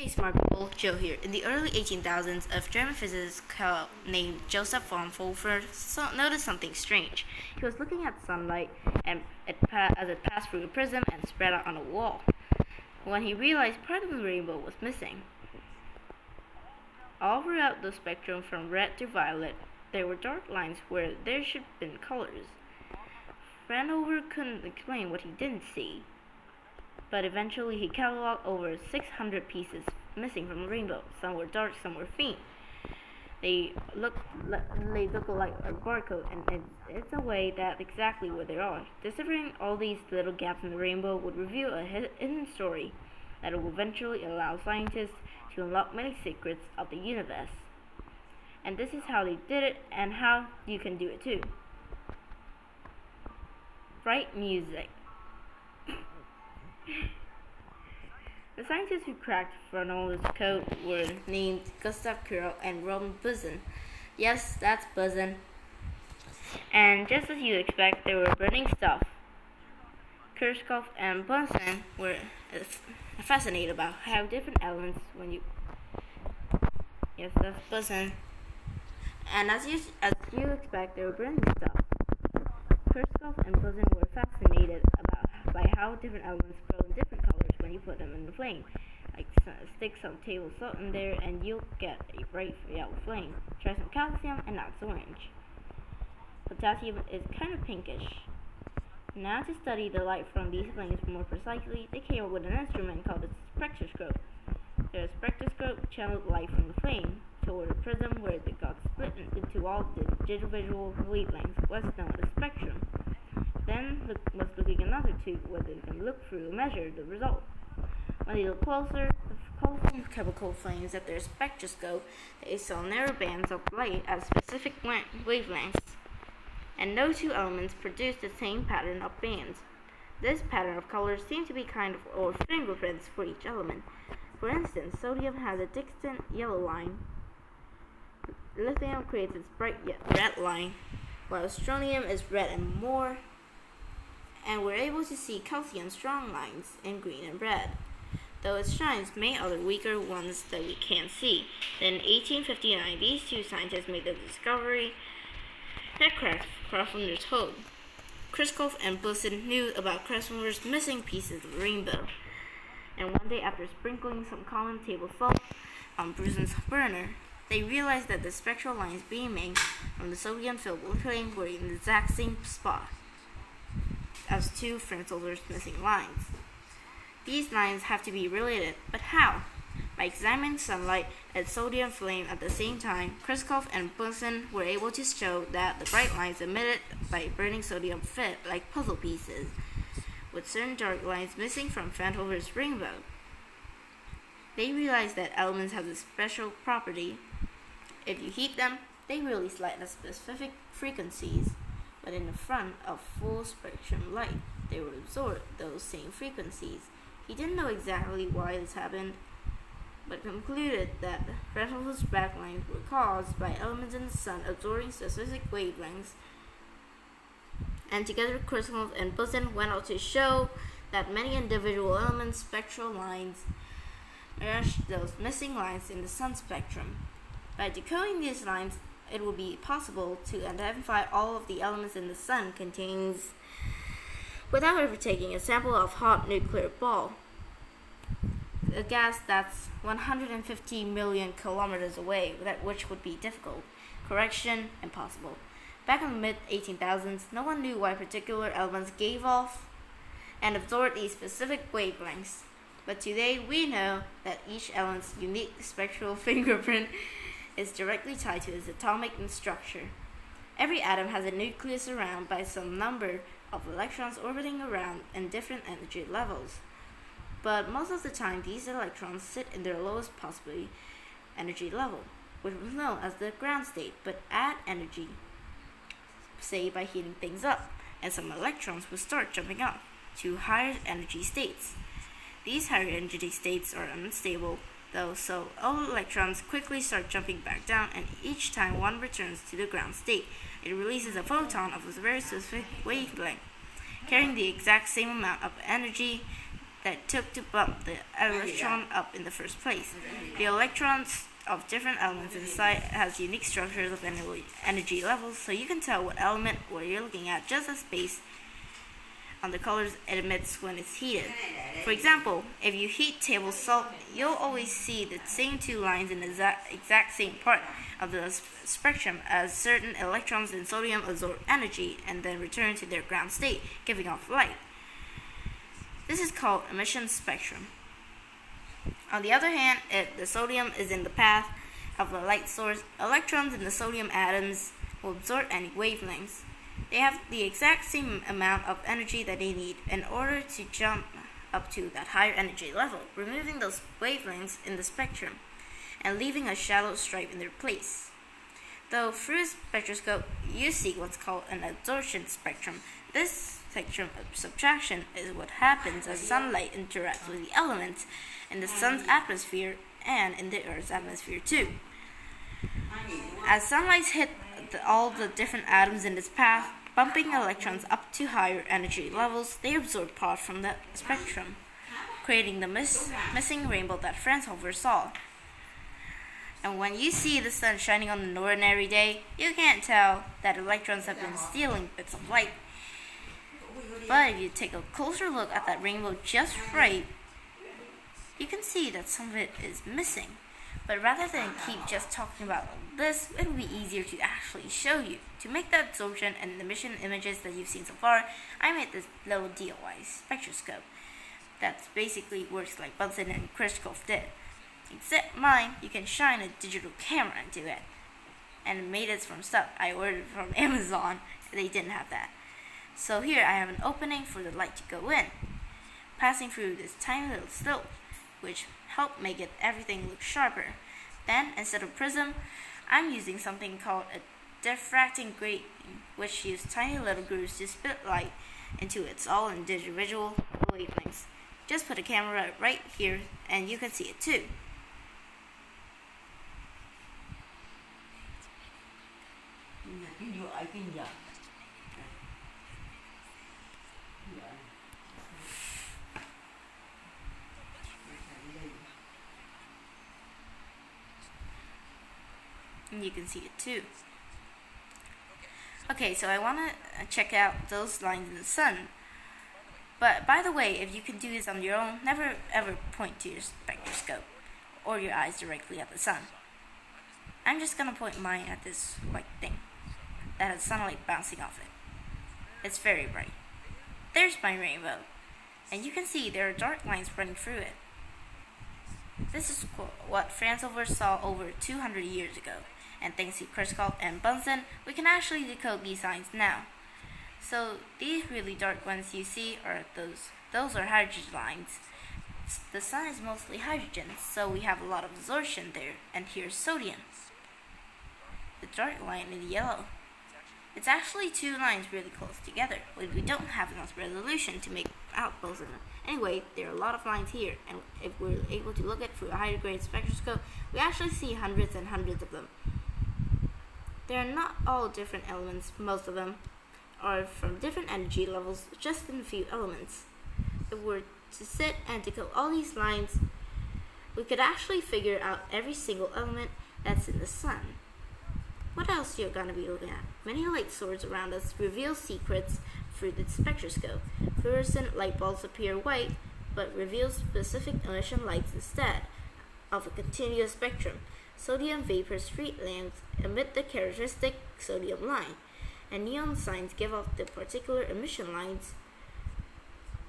Hey smart people, Joe here. In the early 18,000s, a German physicist named Joseph von Pfeffer noticed something strange. He was looking at sunlight and as it passed through a prism and spread out on a wall, when he realized part of the rainbow was missing. All throughout the spectrum from red to violet, there were dark lines where there should have been colors. Fraunhofer couldn't explain what he didn't see, but eventually he cataloged over 600 pieces missing from the rainbow. Some were dark, some were faint. They look like a barcode, and it's a way that exactly where they are. Deciphering all these little gaps in the rainbow would reveal a hidden story that will eventually allow scientists to unlock many secrets of the universe. And this is how they did it, and how you can do it too. Bright music. The scientists who cracked Fraunhofer's code were named Gustav Kurl and Robin Bunsen. Yes, that's Bunsen. And just as you expect, they were burning stuff. Kirchhoff and Bunsen were fascinated about how different elements Yes, that's Bunsen. And as you expect, they were burning stuff. Kirchhoff and Bunsen were fascinated by how different elements glow in different colors when you put them in the flame. Like stick some table salt in there and you'll get a bright yellow flame. Try some calcium and now it's orange. Potassium is kind of pinkish. Now to study the light from these flames more precisely, they came up with an instrument called a spectroscope. The spectroscope channeled light from the flame toward a prism where it got split into all the individual wavelengths, what's known as spectrum. Then was looking another tube where they can look through and measure the result. When they looked closer, the colorful chemical flames at their spectroscope, they saw narrow bands of light at specific wavelengths, and no two elements produced the same pattern of bands. This pattern of colors seemed to be kind of or fingerprints for each element. For instance, sodium has a distinct yellow line. Lithium creates its bright red line, while strontium is red and more. And we're able to see calcium strong lines in green and red, though it shines many other weaker ones that we can't see. Then in 1859, these two scientists made the discovery that Fraunhofer's code. Kirchhoff and Bunsen knew about Fraunhofer's missing pieces of the rainbow, and one day after sprinkling some common table salt on Bunsen's burner, they realized that the spectral lines beaming from the sodium-filled flame were in the exact same spot as two Fraunhofer's missing lines. These lines have to be related, but how? By examining sunlight and sodium flame at the same time, Kirchhoff and Bunsen were able to show that the bright lines emitted by burning sodium fit like puzzle pieces, with certain dark lines missing from Fraunhofer's rainbow. They realized that elements have a special property. If you heat them, they release light at specific frequencies, but in the front of full spectrum light, they would absorb those same frequencies. He didn't know exactly why this happened, but concluded that Fraunhofer's backlines were caused by elements in the sun absorbing specific wavelengths. And together, Kirchhoff and Bunsen went on to show that many individual elements' spectral lines match those missing lines in the sun spectrum. By decoding these lines, it will be possible to identify all of the elements in the sun contains without ever taking a sample of hot nuclear ball, a gas that's 150 million kilometers away, which would be difficult, correction, impossible. Back in the mid-1800s, no one knew why particular elements gave off and absorbed these specific wavelengths. But today we know that each element's unique spectral fingerprint is directly tied to its atomic structure. Every atom has a nucleus surrounded by some number of electrons orbiting around in different energy levels. But most of the time, these electrons sit in their lowest possible energy level, which was known as the ground state, but add energy, say by heating things up, and some electrons will start jumping up to higher energy states. These higher energy states are unstable, though, so all electrons quickly start jumping back down, and each time one returns to the ground state, it releases a photon of a very specific wavelength, carrying the exact same amount of energy that took to bump the electron up in the first place. The electrons of different elements inside has unique structures of energy levels, so you can tell what element what you're looking at just as based on the colors it emits when it's heated. For example, if you heat table salt, you'll always see the same two lines in the exact same part of the spectrum, as certain electrons in sodium absorb energy and then return to their ground state, giving off light. This is called emission spectrum. On the other hand, if the sodium is in the path of the light source, electrons in the sodium atoms will absorb any wavelengths. They have the exact same amount of energy that they need in order to jump up to that higher energy level, removing those wavelengths in the spectrum and leaving a shallow stripe in their place. Though through a spectroscope, you see what's called an absorption spectrum. This spectrum of subtraction is what happens as sunlight interacts with the elements in the sun's atmosphere and in the Earth's atmosphere too. As sunlight hits all the different atoms in its path, bumping electrons up to higher energy levels, they absorb part from the spectrum, creating the missing rainbow that Fraunhofer saw. And when you see the sun shining on an ordinary day, you can't tell that electrons have been stealing bits of light. But if you take a closer look at that rainbow just right, you can see that some of it is missing. But rather than keep just talking about this, it will be easier to actually show you. To make the absorption and emission images that you've seen so far, I made this little DIY spectroscope that basically works like Bunsen and Kirchhoff did. Except mine, you can shine a digital camera into it. And made it from stuff I ordered from Amazon. They didn't have that. So here I have an opening for the light to go in, passing through this tiny little slit, which help make everything look sharper. Then, instead of prism, I'm using something called a diffracting grating, which uses tiny little grooves to split light into its all individual wavelengths. Just put a camera right here and you can see it too. And you can see it too. Okay, so I want to check out those lines in the sun. But by the way, if you can do this on your own, never ever point to your spectroscope or your eyes directly at the sun. I'm just gonna point mine at this white thing that has sunlight bouncing off it. It's very bright. There's my rainbow, and you can see there are dark lines running through it. This is what Fraunhofer saw over 200 years ago, and thanks to Kirchhoff and Bunsen, we can actually decode these lines now. So these really dark ones you see are those are hydrogen lines. The sun is mostly hydrogen, so we have a lot of absorption there, and here's sodium. The dark line is yellow. It's actually two lines really close together, but we don't have enough resolution to make out both of them. Anyway, there are a lot of lines here, and if we're able to look at through a higher grade spectroscope, we actually see hundreds and hundreds of them. They are not all different elements, most of them are from different energy levels, just in a few elements. If we're to sit and decode all these lines, we could actually figure out every single element that's in the sun. What else you're going to be looking at? Many light sources around us reveal secrets through the spectroscope. Fluorescent light bulbs appear white, but reveal specific emission lights instead of a continuous spectrum. Sodium vapor street lamps emit the characteristic sodium line, and neon signs give off the particular emission lines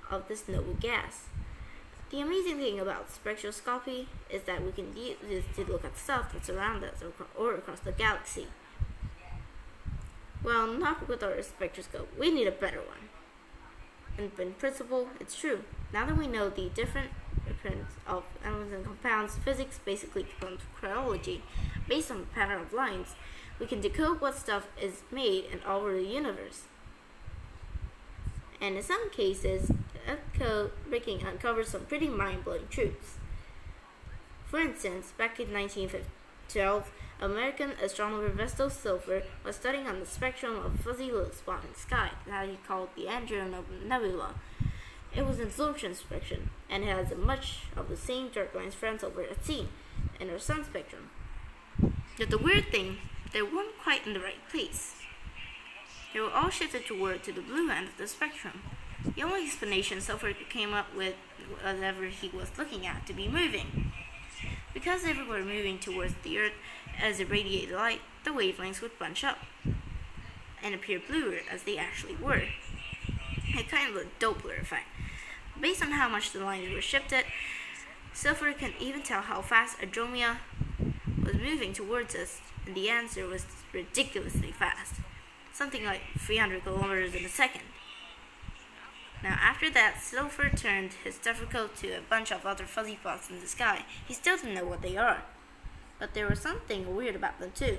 of this noble gas. The amazing thing about spectroscopy is that we can use this to look at stuff that's around us or across the galaxy. Well, not with our spectroscope. We need a better one. And in principle, it's true. Now that we know the different prints of elements and compounds, physics basically becomes chronology. Based on the pattern of lines, we can decode what stuff is made in all over the universe. And in some cases, code breaking uncovers some pretty mind-blowing truths. For instance, back in 1912, American astronomer Vestal Silver was studying on the spectrum of a fuzzy little spot in the sky that he called the Andromeda Nebula. It was absorption spectrum, and it has much of the same dark lines Franzover had seen in our sun spectrum. But the weird thing, they weren't quite in the right place. They were all shifted toward to the blue end of the spectrum. The only explanation Sulfur came up with was whatever he was looking at to be moving. Because they were moving towards the Earth as it radiated light, the wavelengths would bunch up and appear bluer as they actually were. It kind of a Doppler effect. Based on how much the lines were shifted, Sulfur can even tell how fast Andromeda was moving towards us, and the answer was ridiculously fast, something like 300 kilometers in a second. Now, after that, Sulfur turned his stethoscope to a bunch of other fuzzy spots in the sky. He still didn't know what they are, but there was something weird about them too.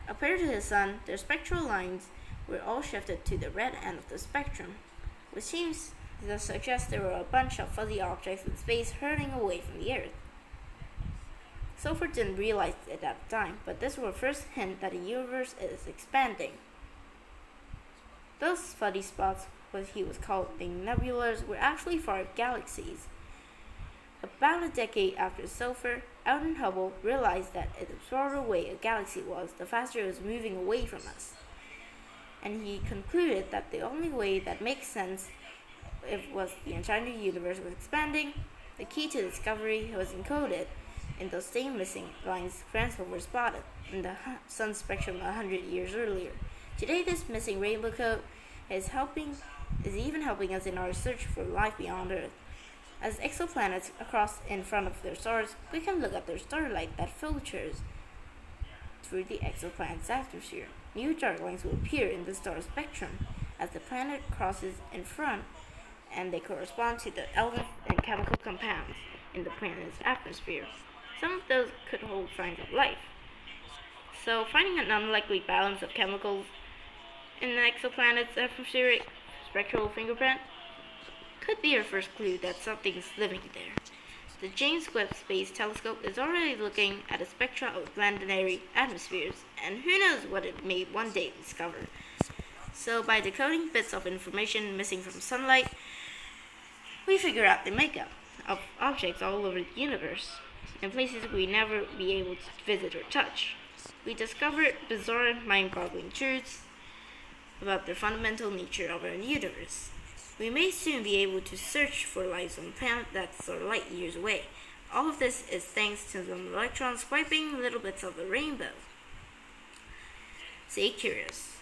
Compared to the sun, their spectral lines were all shifted to the red end of the spectrum, which seems to suggest there were a bunch of fuzzy objects in space hurtling away from the Earth. Sulfur didn't realize it at the time, but this was the first hint that the universe is expanding. Those fuzzy spots, what he was calling nebulas, were actually far galaxies. About a decade after Sulfur, Aldrin Hubble realized that the farther away a galaxy was, the faster it was moving away from us. And he concluded that the only way that makes sense was the entire universe was expanding. The key to discovery was encoded in those same missing lines Franzover spotted in the sun spectrum 100 years earlier. Today, this missing rainbow code is even helping us in our search for life beyond Earth. As exoplanets cross in front of their stars, we can look at their starlight that filters through the exoplanet's atmosphere. New dark lines will appear in the star spectrum as the planet crosses in front, and they correspond to the elements and chemical compounds in the planet's atmosphere. Some of those could hold signs of life. So, finding an unlikely balance of chemicals in the exoplanet's atmospheric spectral fingerprint could be our first clue that something's living there. The James Webb Space Telescope is already looking at a spectra of planetary atmospheres, and who knows what it may one day discover. So, by decoding bits of information missing from sunlight, we figure out the makeup of objects all over the universe, in places we never be able to visit or touch. We discovered bizarre, mind-boggling truths about the fundamental nature of our universe. We may soon be able to search for life on a planet that's light years away. All of this is thanks to some electrons swiping little bits of the rainbow. Stay curious.